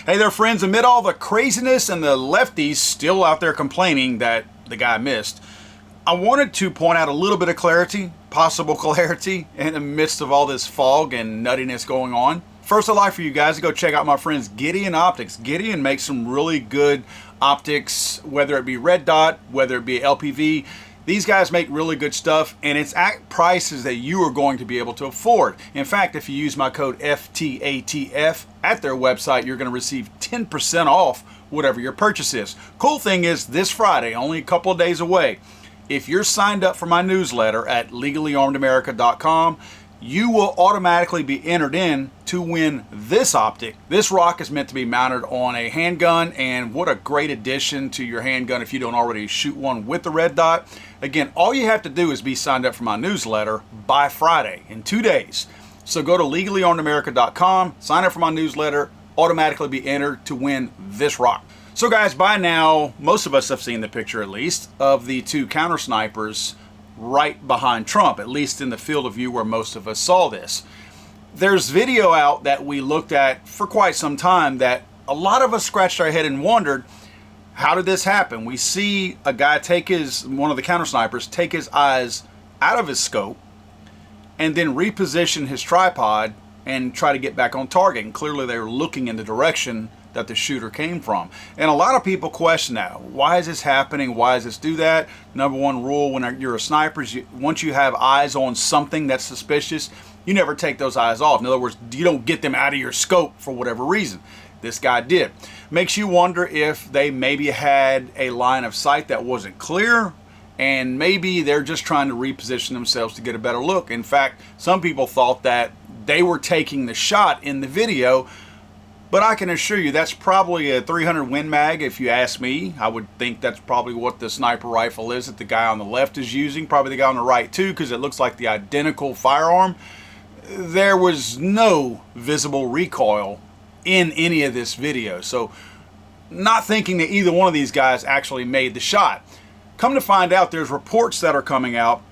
Hey there, friends. Amid all the craziness and the lefties still out there complaining that the guy missed, I wanted to point out a little bit of clarity, possible clarity, in the midst of all this fog and nuttiness going on. First, I'd like for you guys to go check out my friends Gideon Optics. Gideon makes some really good optics, whether it be red dot, whether it be LPV. These guys make really good stuff, and it's at prices that you are going to be able to afford. In fact, if you use my code FTATF at their website, you're going to receive 10% off whatever your purchase is. Cool thing is, this Friday, only a couple of days away, if you're signed up for my newsletter at legallyarmedamerica.com, you will automatically be entered in to win this optic. This rock is meant to be mounted on a handgun, and what a great addition to your handgun if you don't already shoot one with the red dot. Again, all you have to do is be signed up for my newsletter by Friday, in 2 days. So go to legallyarmedamerica.com, sign up for my newsletter, automatically be entered to win this rock. So guys, by now, most of us have seen the picture at least of the two counter snipers right behind Trump, at least in the field of view where most of us saw this. There's video out that we looked at for quite some time that a lot of us scratched our head and wondered, how did this happen? We see a guy one of the counter snipers, take his eyes out of his scope and then reposition his tripod and try to get back on target. And clearly they were looking in the direction that the shooter came from. And a lot of people question that. Why is this happening? Why does this do that? Number one rule when you're a sniper is once you have eyes on something that's suspicious, you never take those eyes off. In other words, you don't get them out of your scope for whatever reason. This guy did. Makes you wonder if they maybe had a line of sight that wasn't clear, and maybe they're just trying to reposition themselves to get a better look. In fact, some people thought that they were taking the shot in the video, but I can assure you that's probably a 300 Win Mag if you ask me. I would think that's probably what the sniper rifle is that the guy on the left is using. Probably the guy on the right too, because it looks like the identical firearm. There was no visible recoil in any of this video. So not thinking that either one of these guys actually made the shot. Come to find out, there's reports that are coming out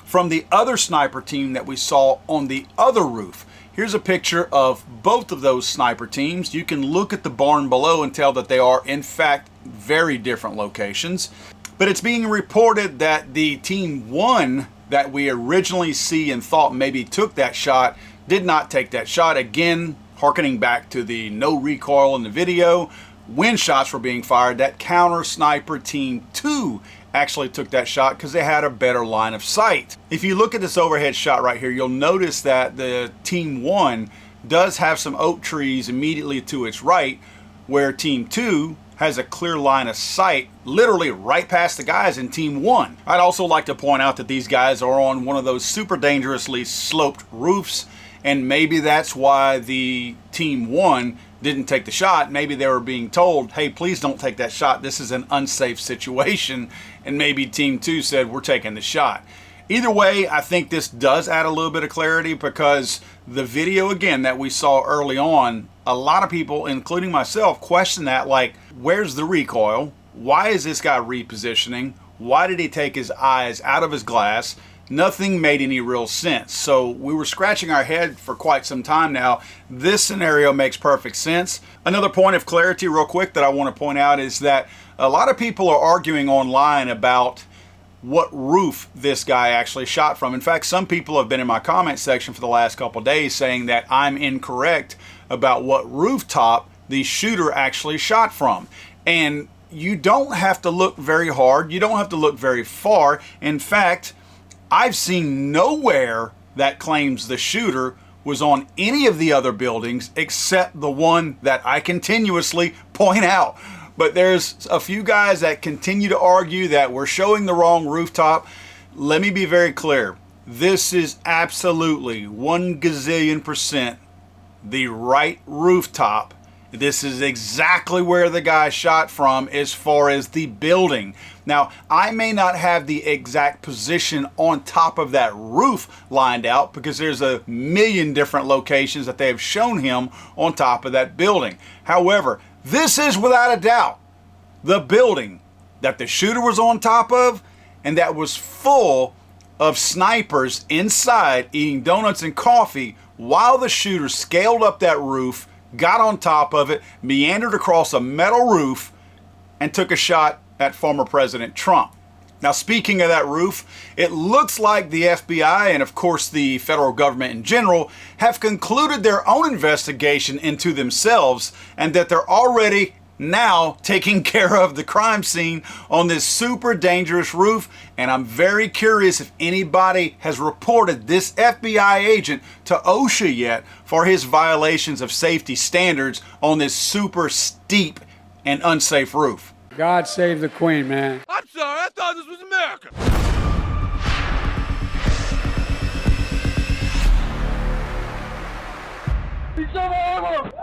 from the other sniper team that we saw on the other roof. Here's a picture of both of those sniper teams. You can look at the barn below and tell that they are, in fact, very different locations. But it's being reported that the team one that we originally see and thought maybe took that shot did not take that shot. Again, hearkening back to the no recoil in the video, when shots were being fired, that counter sniper team 2 actually took that shot because they had a better line of sight. If you look at this overhead shot right here, you'll notice that the team 1 does have some oak trees immediately to its right, where team 2 has a clear line of sight literally right past the guys in team 1. I'd also like to point out that these guys are on one of those super dangerously sloped roofs, and maybe that's why the team 1 didn't take the shot. Maybe they were being told, hey, please don't take that shot. This is an unsafe situation. And maybe team 2 said, we're taking the shot. Either way, I think this does add a little bit of clarity, because the video, again, that we saw early on, a lot of people, including myself, question that, like, where's the recoil? Why is this guy repositioning? Why did he take his eyes out of his glass? Nothing made any real sense. So we were scratching our head for quite some time now. This scenario makes perfect sense. Another point of clarity real quick that I want to point out is that a lot of people are arguing online about what roof this guy actually shot from. In fact, some people have been in my comment section for the last couple of days saying that I'm incorrect about what rooftop the shooter actually shot from. And you don't have to look very hard. You don't have to look very far. In fact, I've seen nowhere that claims the shooter was on any of the other buildings except the one that I continuously point out. But there's a few guys that continue to argue that we're showing the wrong rooftop. Let me be very clear. This is absolutely 1 gazillion % the right rooftop. This is exactly where the guy shot from as far as the building. Now, I may not have the exact position on top of that roof lined out, because there's a million different locations that they have shown him on top of that building. However, this is without a doubt the building that the shooter was on top of, and that was full of snipers inside eating donuts and coffee while the shooter scaled up that roof, got on top of it, meandered across a metal roof, and took a shot at former President Trump. Now, speaking of that roof, it looks like the FBI and, of course, the federal government in general have concluded their own investigation into themselves and that they're already now taking care of the crime scene on this super dangerous roof. And I'm very curious if anybody has reported this FBI agent to OSHA yet for his violations of safety standards on this super steep and unsafe roof. God save the Queen, man. I'm sorry, I thought this was America. He's so horrible.